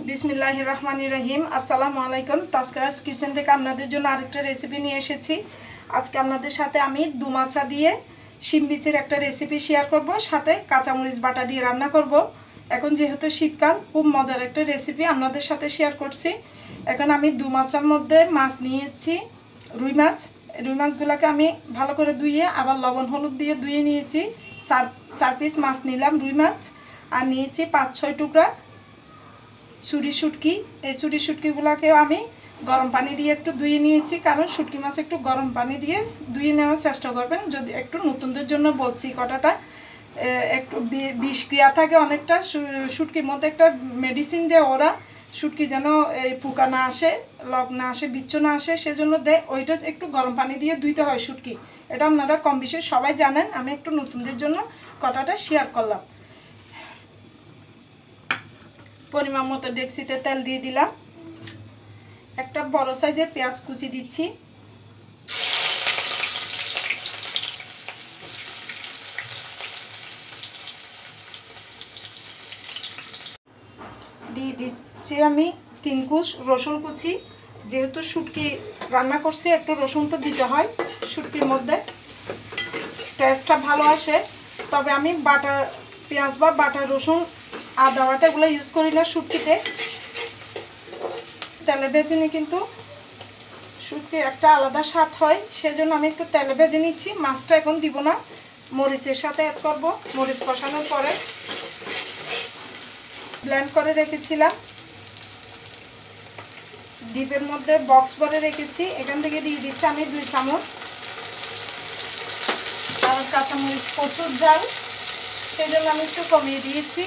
বিসমিল্লাহির রহমানির রহিম। আসসালামু আলাইকুম। তস্করাস কিচেন থেকে আপনাদের জন্য আরেকটা রেসিপি নিয়ে এসেছি। আজকে আপনাদের সাথে আমি দুমাচা দিয়ে শিম বিচির একটা রেসিপি শেয়ার করব, সাথে কাঁচামরিচ বাটা দিয়ে রান্না করব। এখন যেহেতু শীতকাল, খুব মজার একটা রেসিপি আপনাদের সাথে শেয়ার করছি। এখন আমি দুমাচার মধ্যে মাছ নিয়েছি, রুই মাছ। রুই মাছগুলোকে আমি ভালো করে ধুয়ে আবার লবণ হলুদ দিয়ে ধুয়ে নিয়েছি। চার পিস মাছ নিলাম রুই মাছ, আর নিয়েছি 5-6 টুকরা চুরি শুটকি। এই চুরি শুটকিগুলোকেও আমি গরম পানি দিয়ে একটু ধুয়ে নিয়েছি, কারণ শুটকি মাছ একটু গরম পানি দিয়ে ধুয়ে নেওয়ার চেষ্টা করবেন। যদি একটু নতুনদের জন্য বলছি, কথাটা একটু বিষক্রিয়া থাকে অনেকটা শুটকির মধ্যে, একটা মেডিসিন দেয় ওরা, শুটকি যেন এই পোকা না আসে, লগ না আসে, বিচ্ছু না আসে, সেজন্য দেয়। ওইটা একটু গরম পানি দিয়ে ধুইতে হয় শুটকি। এটা আপনারা কম বেশি সবাই জানেন, আমি একটু নতুনদের জন্য কথাটা শেয়ার করলাম। পরিমাণ মতো ডেকচিতে তেল দিয়ে দিলাম। একটা বড় সাইজের পেঁয়াজ কুচি দিচ্ছি। দিয়ে দিচ্ছি আমি 3 কুচ রসুন কুচি। যেহেতু শুটকি রান্না করছি, একটু রসুন তো দিতে হয়, শুটকির মধ্যে টেস্টটা ভালো আসে। তবে আমি বাটা পেঁয়াজ বা বাটা রসুন, আদা বাটা এগুলো ইউজ করি না শুটকিতে। তেলে ভেজে নিই, কিন্তু শুটকির একটা আলাদা স্বাদ হয়, সেজন্য আমি একটু তেলে ভেজে নিচ্ছি। মাছটা এখন দিব না, মরিচের সাথে অ্যাড করব। মরিচ কষানোর পরে ব্লেন্ড করে রেখেছিলাম, ডিপের মধ্যে বক্স ভরে রেখেছি। এখান থেকে দিয়ে দিচ্ছি আমি 2 চামচ। আর কাঁচামরিচ প্রচুর ঝাল, সেই জন্য আমি একটু কমিয়ে দিয়েছি।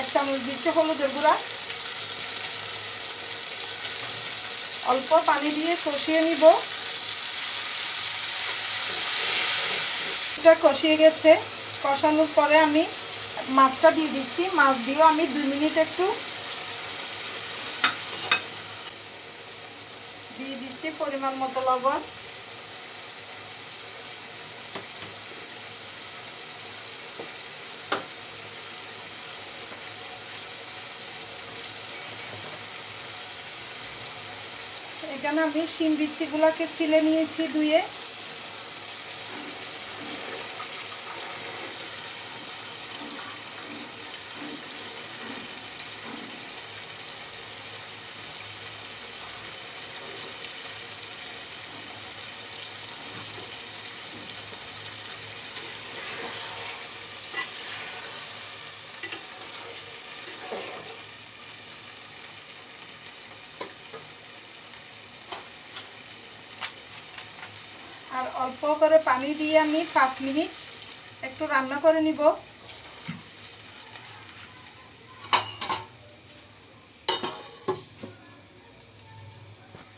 1 চামচ দিচ্ছি হলুদের গুঁড়া। অল্প পানি দিয়ে কষিয়ে নিব। এটা কষিয়ে গেছে। কষানোর পরে আমি মাছটা দিয়ে দিচ্ছি। মাছ দিয়েও আমি 2 মিনিট একটু দিয়ে দিচ্ছি পরিমাণ মতো লবণ। এখানে আমি শিম বিচিগুলোকে ছিলে নিয়েছি ধুয়ে। আর অল্প করে পানি দিয়ে আমি 5 মিনিট একটু রান্না করে নিব।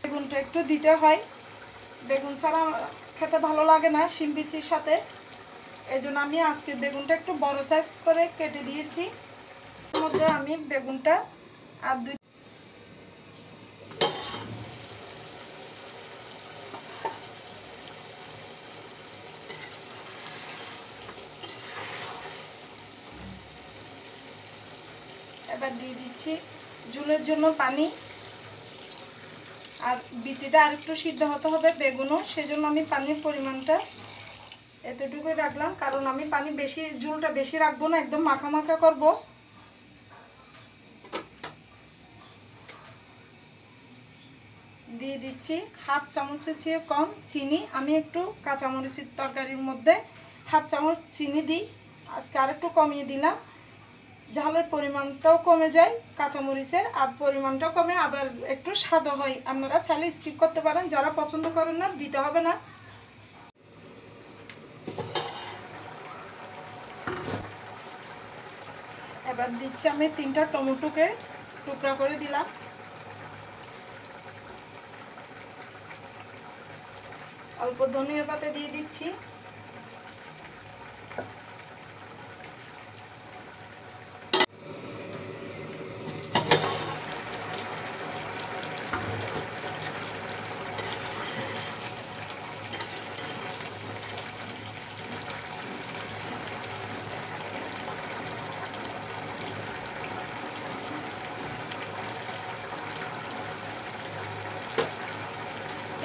বেগুনটা একটু দিতে হয়, বেগুন ছাড়া খেতে ভালো লাগে না শিম বিচির সাথে। এই জন্য আমি আজকে বেগুনটা একটু বড় সাইজ করে কেটে দিয়েছি। এর মধ্যে আমি বেগুনটা আর এবার দিয়ে দিচ্ছি ঝোলের জন্য পানি। আর বিচিটা আর একটু সিদ্ধ হতে হবে বেগুনও, সেজন্য আমি পানির পরিমাণটা এতটুকুই রাখলাম, কারণ আমি পানি বেশি, ঝোলটা বেশি রাখবো না, একদম মাখা মাখা করব। দিয়ে দিচ্ছি 1/2 চামচের চেয়ে কম চিনি। আমি একটু কাঁচামরিচের তরকারির মধ্যে 1/2 চামচ চিনি দিই, আজকে আর একটু কমিয়ে দিলাম। ঝালের পরিমাণটাও কমে যায় কাঁচামরিচের, আর পরিমাণটাও কমে, আবার একটু স্বাদও হয়। আপনারা চাইলে স্কিপ করতে পারেন, যারা পছন্দ করেন না দিতে হবে না। এবার দিচ্ছি আমি 3টা টমেটোকে টুকরা করে দিলাম। অল্প ধনিয়া পাতা দিয়ে দিচ্ছি।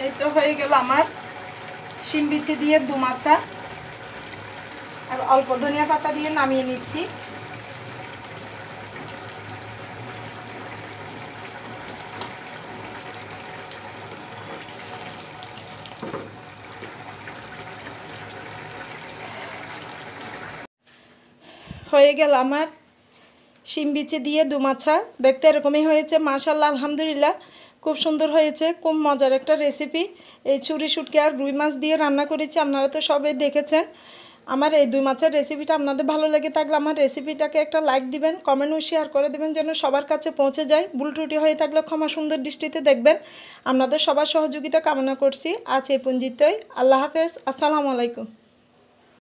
এই তো হয়ে গেল আমার শিম বিচি দিয়ে দুমাছা। আর অল্প ধনিয়া পাতা দিয়ে নামিয়ে নিচ্ছি। হয়ে গেল আমার শিম বিচি দিয়ে দুমাছা। দেখতে এরকমই হয়েছে, মাশাআল্লাহ আলহামদুলিল্লাহ খুব সুন্দর হয়েছে। খুব মজার একটা রেসিপি। এই চুরি শুটকি আর রুই মাছ দিয়ে রান্না করেছি, আপনারা তো সবাই দেখেছেন। আমার এই দুই মাছের রেসিপিটা আপনাদের ভালো লেগে থাকলে আমার রেসিপিটাকে একটা লাইক দিবেন, কমেন্ট ও শেয়ার করে দেবেন যেন সবার কাছে পৌঁছে যায়। ভুল ত্রুটি হয়ে থাকলে ক্ষমা সুন্দর দৃষ্টিতে দেখবেন। আপনাদের সবার সহযোগিতা কামনা করছি। আজ এই পর্যন্তই। আল্লাহ হাফেজ। আসসালামু আলাইকুম।